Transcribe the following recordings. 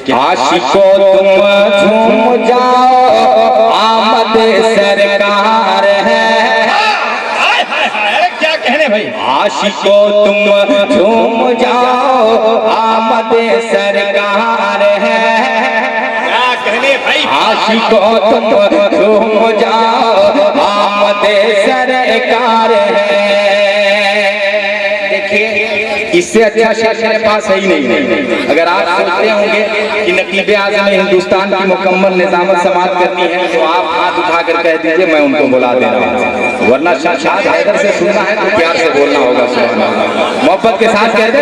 कि आशिको तुम झूम जाओ आमद सरकार है। क्या कहने भाई, आशिको तुम झूम जाओ आमद सरकार है। क्या कहने भाई, आशिको तुम झूम जाओ आमद सरकार है। इससे अच्छा शेर मेरे पास है ही नहीं। अगर आप सोचते होंगे कि नकीब आज़म ने हिंदुस्तान की मुकम्मल निजामत समाप्त करनी है तो आप हाथ उठाकर कह दीजिए मैं उनको बुला दे रहा हूँ, वरना शायद हैदर से सुनना है तो प्यार से बोलना होगा, मोहब्बत के साथ कह दे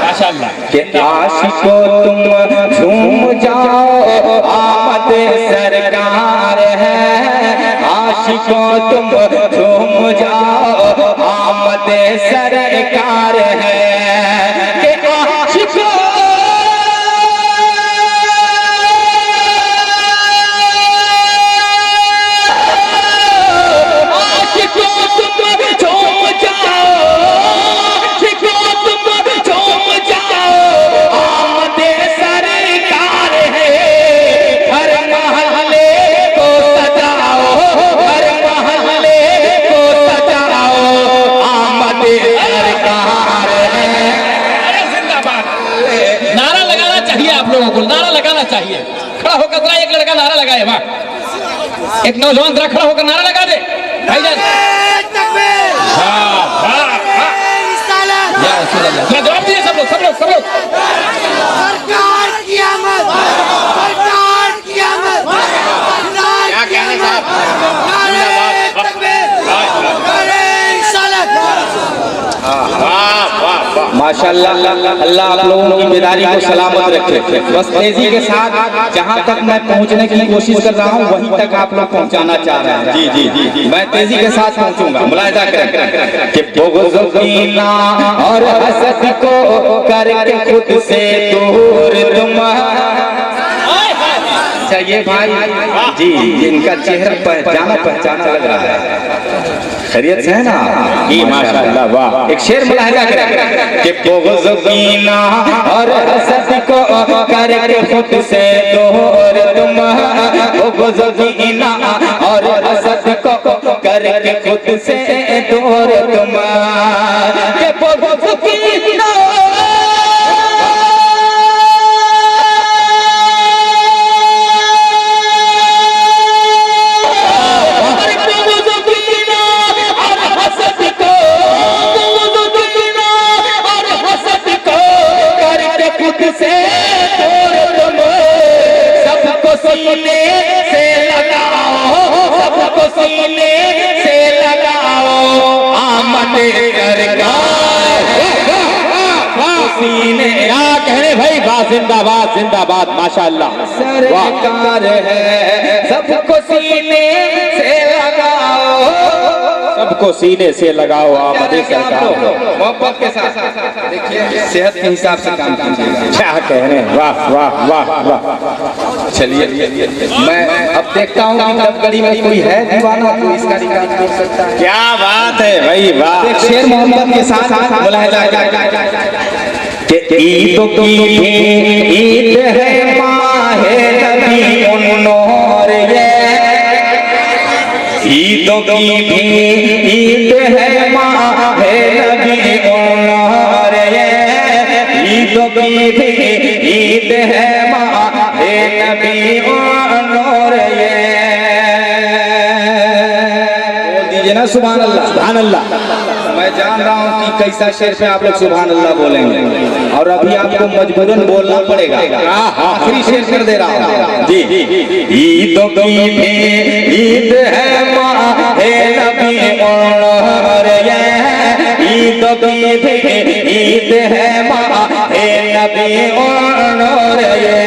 माशाअल्लाह कि आशिको तुम झूम जाओ आमद सरकार है। आशिको तुम झूम जाओ आमद सरकार है। कि आशिको नारा लगाना चाहिए। खड़ा होकर जरा एक लड़का नारा लगाए, वाह, एक नौजवान जरा खड़ा होकर नारा लगा दे भाईजान। जवाब दिए सब लोग, सब लोग, सब लोग। सरकार की आमद, सरकार की आमद। क्या कहने साहब, माशाअल्लाह, अल्लाह आप लोगों की बेदारी को सलामत रखे। बस तेजी के साथ जहां तक मैं पहुंचने की कोशिश कर रहा हूं वहीं तक आप लोग पहुंचाना चाह रहे हैं। जी जी जी जी, मैं तेजी के साथ पहुंचूंगा। मुलाहिजा करें कि बुग़्ज़ कीना और हसद को करके खुद से दूर तुम। चाहिए भाई जी, इनका चेहरा पहचाना लग रहा है। खैरियत से है ना? जी माशाअल्लाह, वाह। एक शेर मुलाहिजा करें कि बुग़्ज़ कीना और हसद को करके खुद से दूर तुम। बुग़्ज़ कीना और हसद को करके खुद से दूर तुम। कि बुग़्ज़ कीना सीने से लगाओ, सबको सीने से लगाओ आमद सरकार सीने। क्या कहने भाई, वाह, जिंदाबाद जिंदाबाद, माशाअल्लाह सरकार है। सबको सीने से लगाओ, सबको सीने से लगाओ आमद सरकार। मोहब्बत के साथ देखिए, सेहत के हिसाब से काम कीजिए। क्या कहने, वाह वाह वाह वाह। चलिए मैं अब देखता हूँ कि नवगढ़ी में कोई है दीवाना तो इसका रिकॉर्ड कर सकता है। क्या बात है भाई, वाह। शेर मोहब्बत के साथ मुलाहिजा कि ईद की ईद है माहे नबी उन्नोर ये। ईद की ईद है माहे नबी उन्नोर ये। ईद की ईद है माहे नबी उन्नोर ये। बोल दीजिए ना सुभान अल्लाह, सुभान अल्लाह। मैं जान रहा हूँ कि कैसा शेर पे आप लोग सुभान अल्लाह बोलेंगे और अभी आपको मजबूरन बोलना पड़ेगा। आखिरी शेर कर दे रहा हूँ जी। ईद की ईद है माहे नबी उन्नोर ये। ईद की ईद है माहे नबी उन्नोर ये।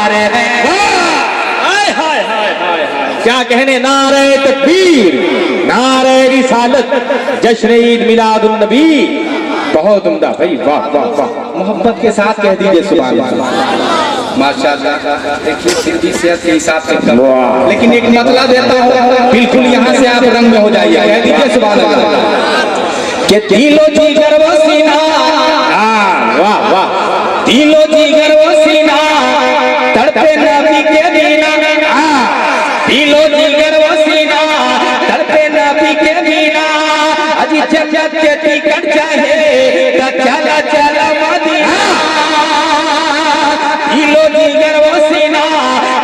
रहे हैं। हाय हाय हाय हाय हाय, क्या कहने, नारे तकबीर, नारे रिसालत, जश्न ईद मिलादुन नबी। बहुत उम्दा भाई, वाह वाह वाह, मोहब्बत के साथ कह दीजिए सुभान अल्लाह, माशाअल्लाह। देखिए सिद्धि सेहत के हिसाब से कम, लेकिन एक मतलब देता हूँ, बिल्कुल यहाँ से आप रंग में हो जाइए, कह दीजिए सुभान अल्लाह। के दिलो जिगर वो सीना, वाह वाह, दिलो जिगर वो सीना, तड़पे नबी के बिना, दिलो जिगर वो सीना, तड़पे नबी के बिना, अजी जन्नत के टिकट चाहे तो चला चला मदीना, दिलो जिगर वो सीना,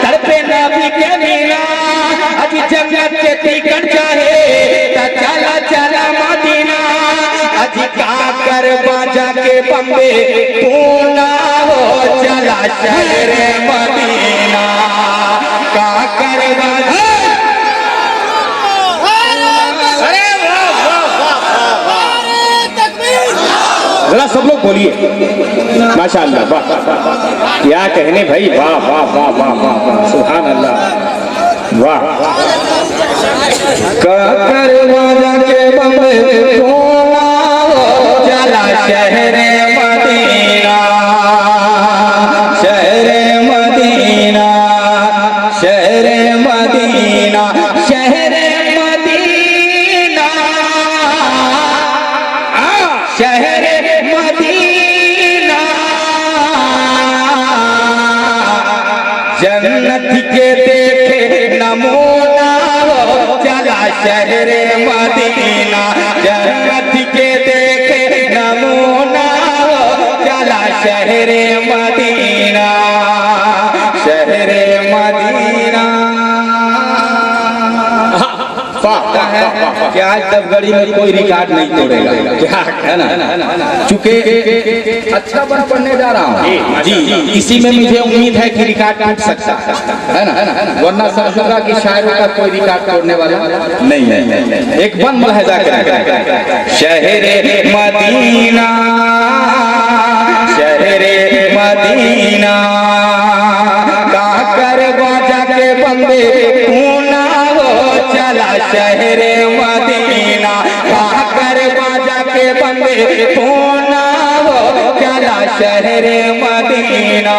तड़पे नबी के बिना, अजी जन्नत के टिकट चाहे तो चला चला मदीना, अजी काकर बाजा के बम्बे पूना हो चला शहर मदीना, काकर बाजा। जरा सब लोग बोलिए माशाअल्लाह, वाह, क्या कहने भाई, वाह वाह वाह वाह वाह वाह, सुभान अल्लाह, वाह। काकर बाजा के बम्बे पूना हो चला शहर मदीना, शहर मदीना, शहर मदीना, शहर मदीना, शहर मदीना, जन्नत के देखे नमूना हो चला शहर मदीना, जन्नत के देखे नमूना हो चला शहर मदीना, शहर मदीना। क्या आज दबगड़ी में कोई रिकॉर्ड नहीं तोड़ेगा, क्या है ना, चूंकि अच्छा बन पढ़ने जा रहा हूँ जी, इसी में मुझे उम्मीद है कि रिकॉर्ड टूट सकता है ना, वरना समझूंगा कि शायरों का कोई रिकॉर्ड तोड़ने वाला नहीं है। एक बन लहजा करेगा, शहर मदीना, शहर मदीना, काकर बाजा के बंदे पूना हो चला शहर मदीना, काकर बाजा के बंदे पूना हो चला शहर मदीना।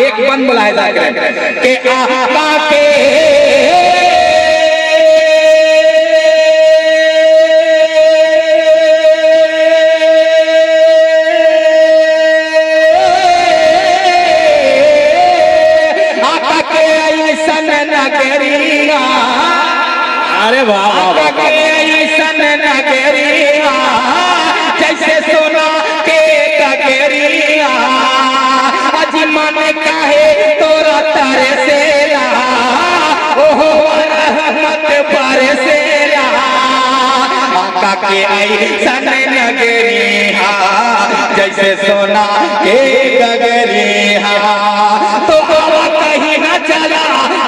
एक बन मुलाहिजा करें कि आका के नगरिया, अरे वाह वाह वाह, ऐसन नगरिया, जैसे सोना के गगरिया, अजी मन काहे तोरा तारे सेला, ओहो रहमत बरसेला, आका के ऐसन नगरिया, जैसे सोना के गगरिया, तो आवा कहीं न चला,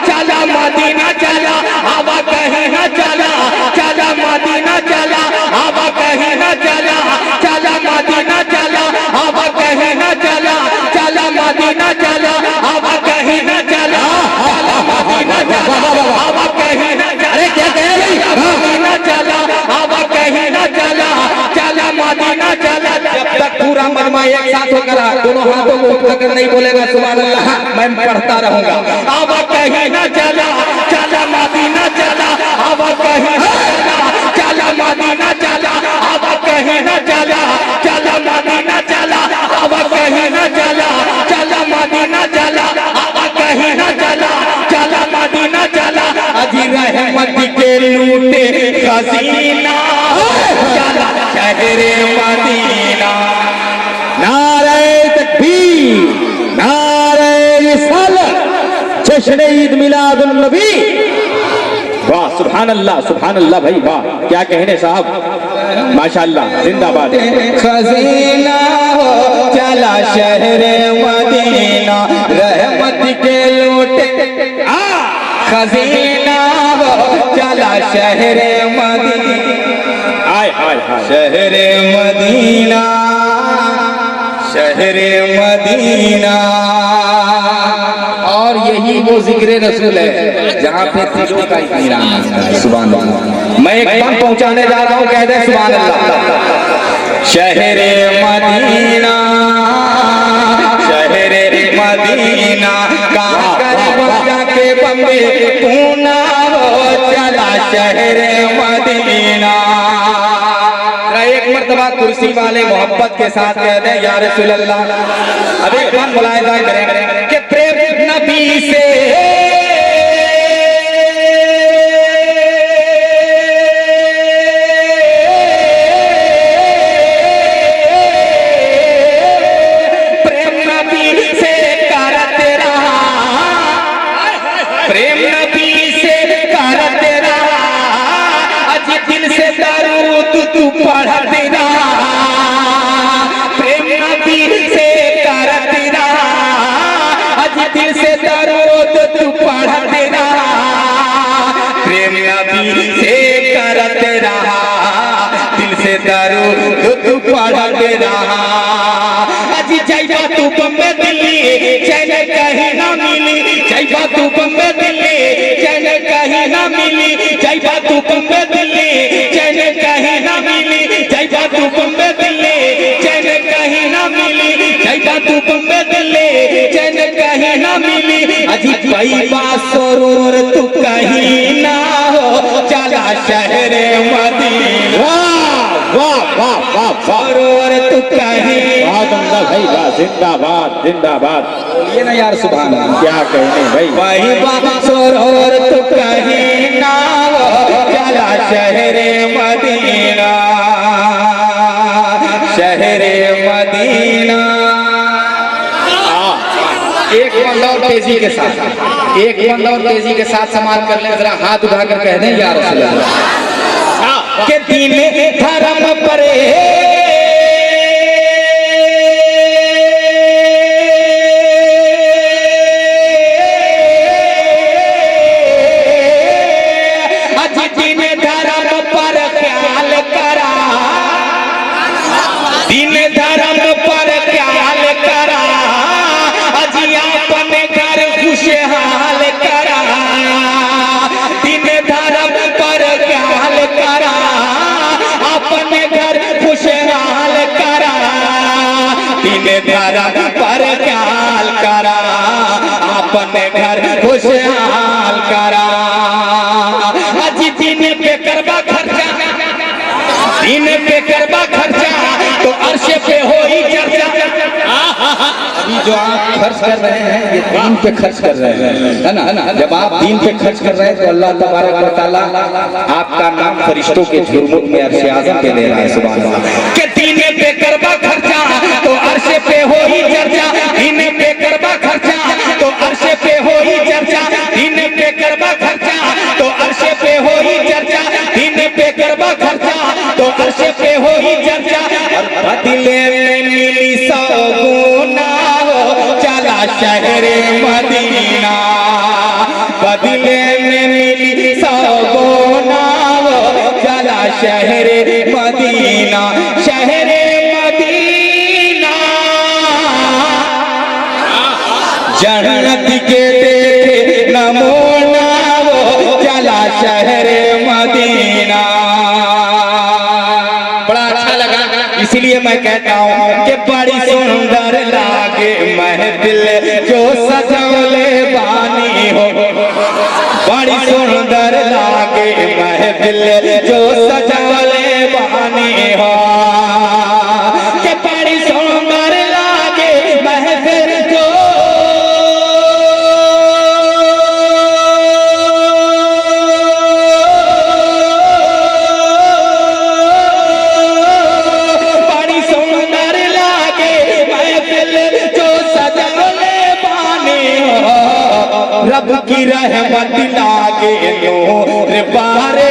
चला मदीना चला, आवा कहीं न चला, चला मदीना चला, आवा कहीं न चला, चला मदीना चला, आवा कहीं न चला, चला मदीना चला, आवा कहीं न चला, चला मदीना चला, आवा कहीं न चला, अरे क्या कह रही, मदीना चला, आवा कहीं न चला, चला मदीना चला। जब तक पूरा मजमा एक साथ होकर दोनों हाथों को उठाकर नहीं बोलेगा सुभान अल्लाह, मैं पढ़ता रहूंगा। आवा कहीं न चला, चला मदीना चला, आवा कहीं न चला, चला मदीना चला, आवा कहीं न चला, चला मदीना चला, आवा कहीं न चला, चला मदीना चला, आवा कहीं न चला, चला मदीना चला, अजी रहमत के लूटे खजीना, चला शहर मदीना। नारे तकबीर, नारे रिसालत, जश्न ईद मिलादुन नबी, वाह सुभान अल्लाह भाई, वाह क्या कहने साहब, माशाअल्लाह, जिंदाबाद। खजीना हो चला शहर मदीना, रहमत के लूटे, खजीना हो चला शहर मदीना, हाय हाय हाय, शहर मदीना, शहरे मदीना। और यही वो जिक्र रसूल है जहाँ पे दिलों का इत्मीनान आता है। सुभान अल्लाह। मैं एक दम पहुंचाने जा रहा हूँ, कह दे सुभान अल्लाह। शहरे मदीना, शहरे मदीना, कहाँ जाके बंदे पूना हो चला शहरे मदीना। एक मर्तबा कुर्सी वाले मोहब्बत के साथ कह दे या रसूल अल्लाह। अब एक बार मुलाहिजा करें कि प्रेम नबी से तू पढ़ते रहा, प्रेम नबी से करते रहा, अज दिल से दरूद तू पढ़ते रहा, प्रेम नबी से करते रहा, दिल से दरूद तू पढ़ते रहा। अज जैबा तू बम्बे दिल्ली चैन कहीं ना मिली, जैबा तू बम्बे दिल्ली चैन कहीं ना मिली, जैबा तू बम्बे दिल्ली चैन कहीं ना मिली, जैबा तू बम्बे दिल्ली चैन कहीं ना मिली, जैबा तू बम्बे दिल्ली चैन कहीं ना मिली। अजी पैबा सरूर तू कहीं ना हो चला शहरे मदीना। वाह वाह वाह सरूर तू कहीं। भाई जिंदाबाद जिंदाबाद। बोलिए ना यार सुभान अल्लाह। क्या कहने भाई। पैबा सरूर तू कहीं ना हो चला शहरे मदीना, शहरे मदीना। एक बंदा और तेजी के साथ, एक बंदा और तेजी के साथ समाल कर ले, जरा हाथ उठाकर कह दें या रसूल अल्लाह के दीन धर्म परे खुशहाल करा, दिन धर्म पर ख्याल करा, अपने घर खुशहाल करा, दिन धर्म पर ख्याल करा, अपने घर खुशहाल करा। आज दिन पे करबा खर्चा, दिन पे करबा खर्चा तो अर्श पे हो ही चर्चा। अभी जो आप खर्च कर रहे हैं ये दीन पे खर्च कर रहे हैं, है ना। जब आप दीन पे खर्च कर रहे हैं तो अल्लाह तबारक व तआला आपका नाम फरिश्तों के झुरमुट में अर्श आज़म पे ले रहा है। सुभान अल्लाह। के दीन पे करबा खर्चा तो अर्श पे हो ही चर्चा, दीन पे करबा खर्चा तो अर्श पे हो ही चर्चा, दीन पे करबा खर्चा तो अर्श पे हो ही चर्चा, दीन पे करबा खर्चा तो अर्श पे हो ही चर्चा। बदले में मिली 100 गुना हो चला शहरे मदीना, बदले में मिली 100 गुना हो चला शहरे मदीना, शहरे मदीना। जन्नत के देखे नमूना हो चला शहरे मदीना। बड़ा अच्छा लगा, इसलिए मैं कहता हूँ कि बड़ी सुंदर लागे महफिल जो सजौले बानी हो, बड़ी सुंदर लागे महफिल जो सजौले बानी हो, कि बड़ी सुंदर लागे महफिल जो रब की रहमत लागे नूर बारे